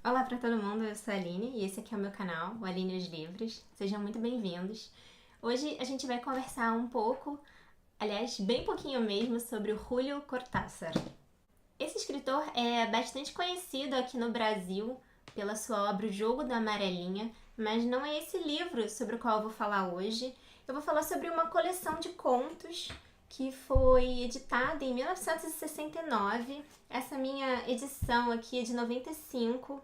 Olá para todo mundo, eu sou a Aline e esse aqui é o meu canal, o Aline e os Livros. Sejam muito bem-vindos. Hoje a gente vai conversar um pouco, aliás, bem pouquinho mesmo, sobre o Julio Cortázar. Esse escritor é bastante conhecido aqui no Brasil pela sua obra O Jogo da Amarelinha, mas não é esse livro sobre o qual eu vou falar hoje. Eu vou falar sobre uma coleção de contos que foi editada em 1969. Essa minha edição aqui é de 95.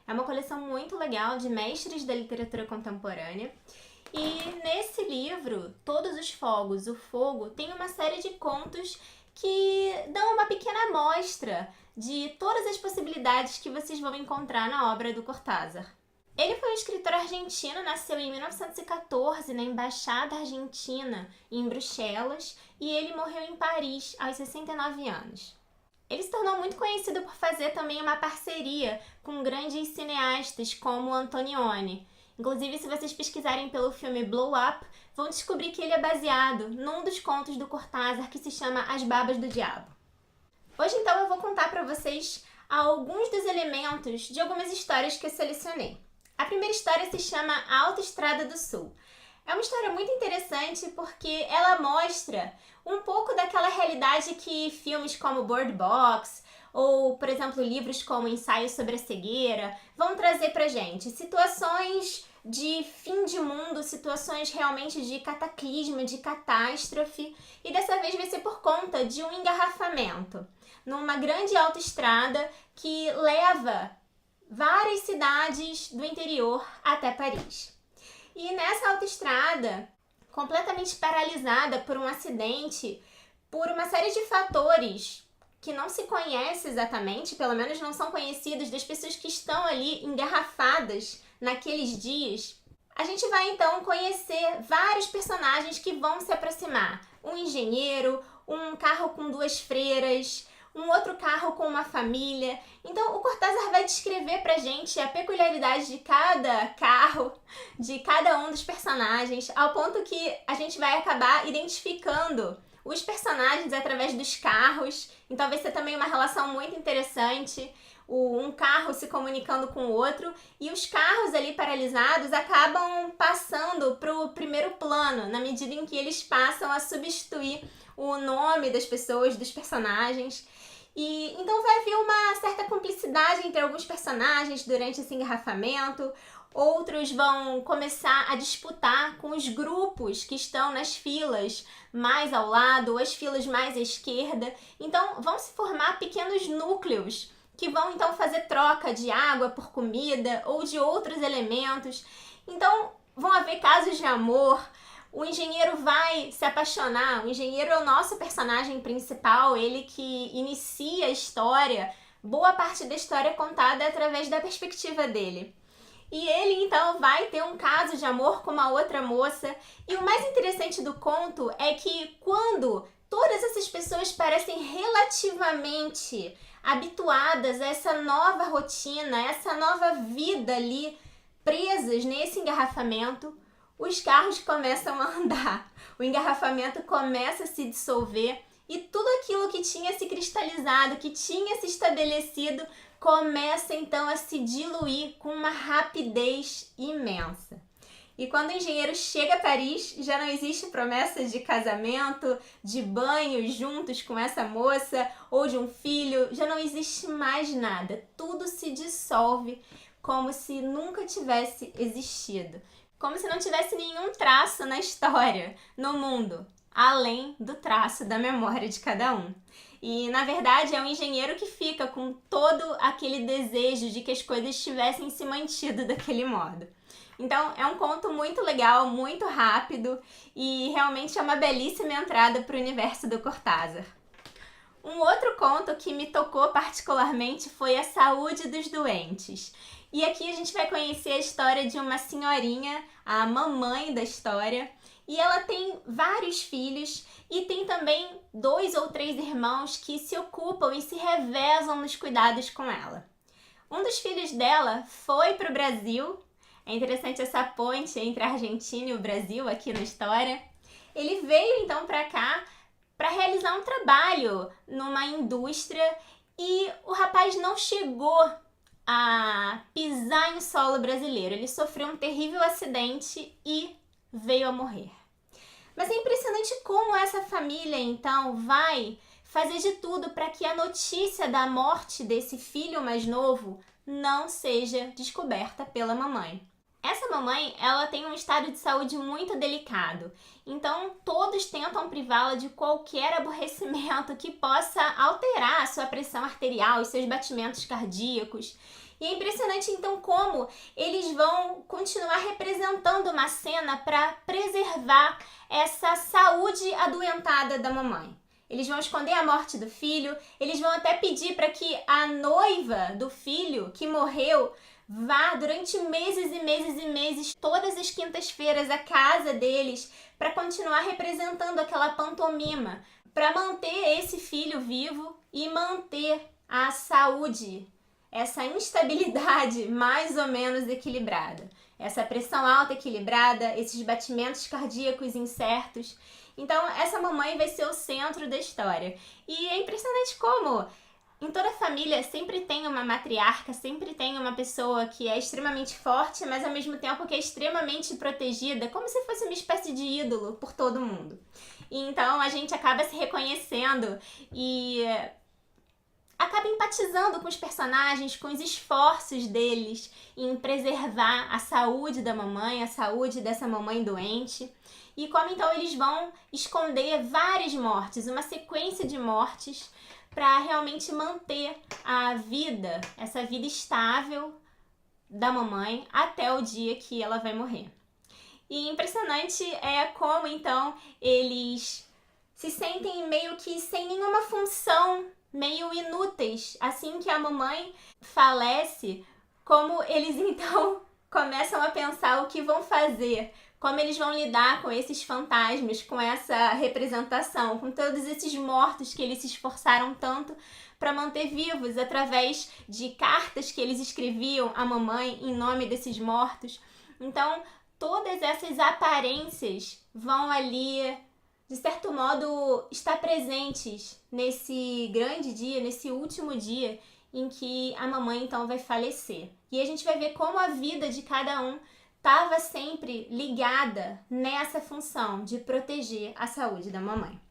É uma coleção muito legal de mestres da literatura contemporânea. E nesse livro, Todos os Fogos, o Fogo, tem uma série de contos que dão uma pequena amostra de todas as possibilidades que vocês vão encontrar na obra do Cortázar. Ele foi um escritor argentino, nasceu em 1914 na Embaixada Argentina, em Bruxelas, e ele morreu em Paris aos 69 anos. Ele se tornou muito conhecido por fazer também uma parceria com grandes cineastas como Antonioni. Inclusive, se vocês pesquisarem pelo filme Blow Up, vão descobrir que ele é baseado num dos contos do Cortázar que se chama As Babas do Diabo. Hoje, então, eu vou contar para vocês alguns dos elementos de algumas histórias que eu selecionei. A primeira história se chama A Autoestrada do Sul. É uma história muito interessante porque ela mostra um pouco daquela realidade que filmes como Bird Box ou, por exemplo, livros como Ensaio sobre a Cegueira vão trazer pra gente. Situações de fim de mundo, situações realmente de cataclismo, de catástrofe, e dessa vez vai ser por conta de um engarrafamento numa grande autoestrada que leva várias cidades do interior até Paris. E nessa autoestrada, completamente paralisada por um acidente, por uma série de fatores que não se conhece exatamente, pelo menos não são conhecidos das pessoas que estão ali engarrafadas naqueles dias, a gente vai então conhecer vários personagens que vão se aproximar. Um engenheiro, um carro com duas freiras, um outro carro com uma família. Então o Cortázar vai descrever pra gente a peculiaridade de cada carro, de cada um dos personagens, ao ponto que a gente vai acabar identificando os personagens através dos carros. Então vai ser também uma relação muito interessante, um carro se comunicando com o outro, e os carros ali paralisados acabam passando pro primeiro plano, na medida em que eles passam a substituir o nome das pessoas, dos personagens. E então vai haver uma certa cumplicidade entre alguns personagens durante esse engarrafamento. Outros vão começar a disputar com os grupos que estão nas filas mais ao lado, ou as filas mais à esquerda. Então vão se formar pequenos núcleos que vão então fazer troca de água por comida ou de outros elementos. Então vão haver casos de amor. O engenheiro vai se apaixonar. O engenheiro é o nosso personagem principal, ele que inicia a história. Boa parte da história é contada através da perspectiva dele. E ele então vai ter um caso de amor com uma outra moça. E o mais interessante do conto é que quando todas essas pessoas parecem relativamente habituadas a essa nova rotina, a essa nova vida ali, presas nesse engarrafamento, os carros começam a andar, o engarrafamento começa a se dissolver e tudo aquilo que tinha se cristalizado, que tinha se estabelecido, começa então a se diluir com uma rapidez imensa. E quando o engenheiro chega a Paris, já não existe promessa de casamento, de banho juntos com essa moça ou de um filho, já não existe mais nada. Tudo se dissolve como se nunca tivesse existido. Como se não tivesse nenhum traço na história, no mundo, além do traço da memória de cada um. E, na verdade, é um engenheiro que fica com todo aquele desejo de que as coisas tivessem se mantido daquele modo. Então, é um conto muito legal, muito rápido e realmente é uma belíssima entrada para o universo do Cortázar. Um outro conto que me tocou particularmente foi A Saúde dos Doentes. E aqui a gente vai conhecer a história de uma senhorinha, a mamãe da história, e ela tem vários filhos e tem também 2 ou 3 irmãos que se ocupam e se revezam nos cuidados com ela. Um dos filhos dela foi para o Brasil. É interessante essa ponte entre a Argentina e o Brasil aqui na história. Ele veio então para cá para realizar um trabalho numa indústria e o rapaz não chegou a pisar em solo brasileiro. Ele sofreu um terrível acidente e veio a morrer. Mas é impressionante como essa família, então, vai fazer de tudo para que a notícia da morte desse filho mais novo não seja descoberta pela mamãe. Essa mamãe, ela tem um estado de saúde muito delicado, então todos tentam privá-la de qualquer aborrecimento que possa alterar a sua pressão arterial, os seus batimentos cardíacos. E é impressionante então como eles vão continuar representando uma cena para preservar essa saúde adoentada da mamãe. Eles vão esconder a morte do filho, eles vão até pedir para que a noiva do filho que morreu vá durante meses e meses e meses, todas as quintas-feiras, à casa deles, para continuar representando aquela pantomima, para manter esse filho vivo e manter a saúde, essa instabilidade mais ou menos equilibrada, essa pressão alta equilibrada, esses batimentos cardíacos incertos. Então, essa mamãe vai ser o centro da história. E é impressionante como em toda família sempre tem uma matriarca, sempre tem uma pessoa que é extremamente forte, mas ao mesmo tempo que é extremamente protegida, como se fosse uma espécie de ídolo por todo mundo. E então a gente acaba se reconhecendo e acaba empatizando com os personagens, com os esforços deles em preservar a saúde da mamãe, a saúde dessa mamãe doente. E como então eles vão esconder várias mortes, uma sequência de mortes, para realmente manter a vida, essa vida estável da mamãe até o dia que ela vai morrer. E impressionante é como então eles se sentem meio que sem nenhuma função, meio inúteis. Assim que a mamãe falece, como eles então começam a pensar o que vão fazer, como eles vão lidar com esses fantasmas, com essa representação, com todos esses mortos que eles se esforçaram tanto para manter vivos através de cartas que eles escreviam à mamãe em nome desses mortos. Então, todas essas aparências vão ali, de certo modo, estar presentes nesse grande dia, nesse último dia em que a mamãe então vai falecer. E a gente vai ver como a vida de cada um estava sempre ligada nessa função de proteger a saúde da mamãe.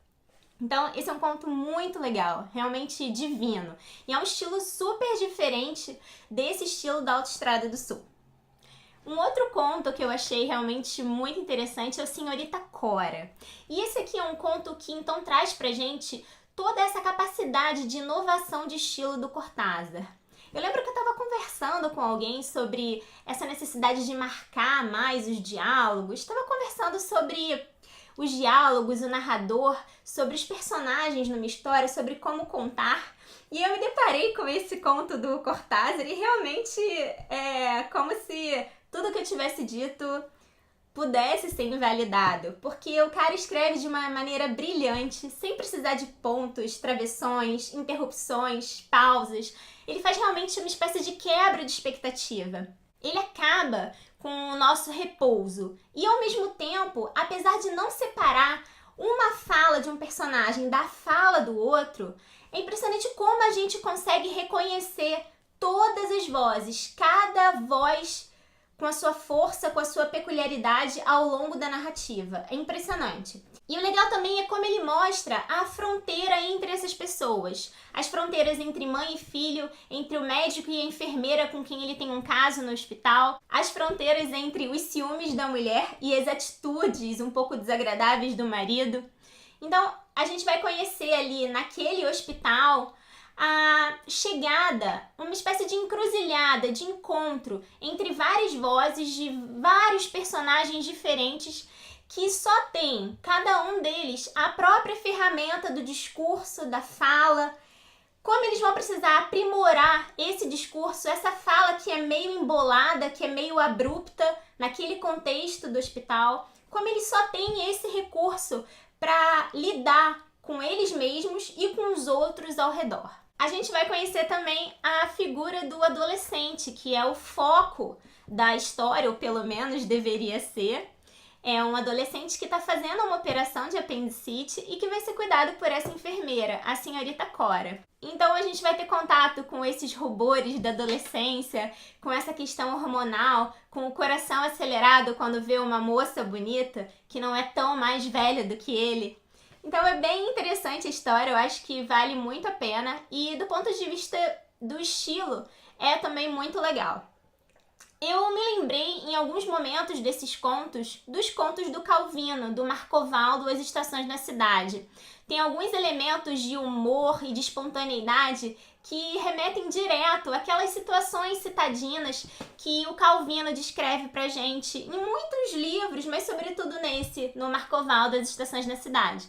Então, esse é um conto muito legal, realmente divino. E é um estilo super diferente desse estilo da Autoestrada do Sul. Um outro conto que eu achei realmente muito interessante é o Senhorita Cora. E esse aqui é um conto que então traz pra gente toda essa capacidade de inovação de estilo do Cortázar. Eu lembro que eu estava conversando com alguém sobre essa necessidade de marcar mais os diálogos. Estava conversando sobre os diálogos, o narrador, sobre os personagens numa história, sobre como contar. E eu me deparei com esse conto do Cortázar e realmente é como se tudo que eu tivesse dito pudesse ser invalidado, porque o cara escreve de uma maneira brilhante, sem precisar de pontos, travessões, interrupções, pausas. Ele faz realmente uma espécie de quebra de expectativa. Ele acaba com o nosso repouso e, ao mesmo tempo, apesar de não separar uma fala de um personagem da fala do outro, é impressionante como a gente consegue reconhecer todas as vozes, cada voz com a sua força, com a sua peculiaridade ao longo da narrativa. É impressionante. E o legal também é como ele mostra a fronteira entre essas pessoas. As fronteiras entre mãe e filho, entre o médico e a enfermeira com quem ele tem um caso no hospital. As fronteiras entre os ciúmes da mulher e as atitudes um pouco desagradáveis do marido. Então, a gente vai conhecer ali naquele hospital a chegada, uma espécie de encruzilhada, de encontro entre várias vozes de vários personagens diferentes que só tem, cada um deles, a própria ferramenta do discurso, da fala, como eles vão precisar aprimorar esse discurso, essa fala que é meio embolada, que é meio abrupta naquele contexto do hospital, como eles só têm esse recurso para lidar com eles mesmos e com os outros ao redor. A gente vai conhecer também a figura do adolescente, que é o foco da história, ou pelo menos deveria ser. É um adolescente que está fazendo uma operação de apendicite e que vai ser cuidado por essa enfermeira, a senhorita Cora. Então a gente vai ter contato com esses rubores da adolescência, com essa questão hormonal, com o coração acelerado quando vê uma moça bonita que não é tão mais velha do que ele. Então é bem interessante a história, eu acho que vale muito a pena e do ponto de vista do estilo é também muito legal. Eu me lembrei em alguns momentos desses contos, dos contos do Calvino, do Marcovaldo, As Estações na Cidade. Tem alguns elementos de humor e de espontaneidade que remetem direto àquelas situações citadinas que o Calvino descreve pra gente em muitos livros, mas sobretudo nesse, no Marcovaldo, As Estações na Cidade.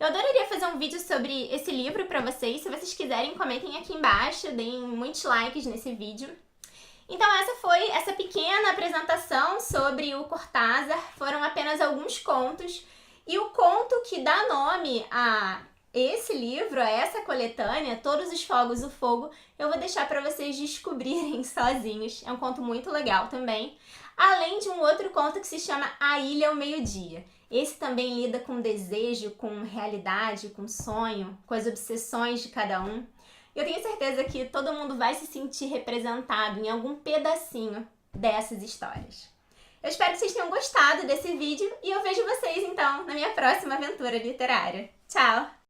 Eu adoraria fazer um vídeo sobre esse livro pra vocês. Se vocês quiserem, comentem aqui embaixo, deem muitos likes nesse vídeo. Então essa foi essa pequena apresentação sobre o Cortázar, foram apenas alguns contos, e o conto que dá nome a esse livro, a essa coletânea, Todos os Fogos do Fogo, eu vou deixar para vocês descobrirem sozinhos, é um conto muito legal também, além de um outro conto que se chama A Ilha ao Meio-Dia. Esse também lida com desejo, com realidade, com sonho, com as obsessões de cada um. Eu tenho certeza que todo mundo vai se sentir representado em algum pedacinho dessas histórias. Eu espero que vocês tenham gostado desse vídeo e eu vejo vocês então na minha próxima aventura literária. Tchau!